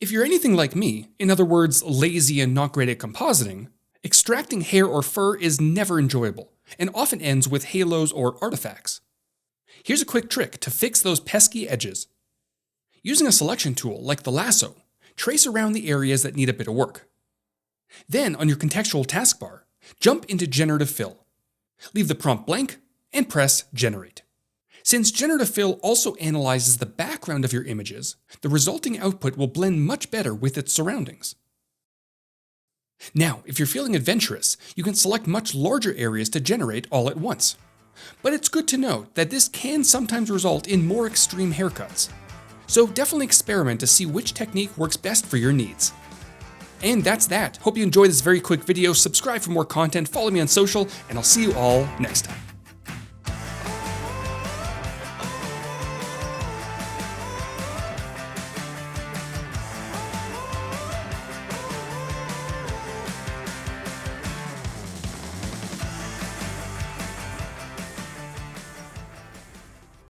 If you're anything like me, in other words, lazy and not great at compositing, extracting hair or fur is never enjoyable, and often ends with halos or artifacts. Here's a quick trick to fix those pesky edges. Using a selection tool like the lasso, trace around the areas that need a bit of work. Then, on your contextual taskbar, jump into Generative Fill. Leave the prompt blank and press Generate. Since Generative Fill also analyzes the background of your images, the resulting output will blend much better with its surroundings. Now, if you're feeling adventurous, you can select much larger areas to generate all at once. But it's good to note that this can sometimes result in more extreme haircuts. So definitely experiment to see which technique works best for your needs. And that's that. Hope you enjoyed this very quick video. Subscribe for more content, follow me on social, and I'll see you all next time.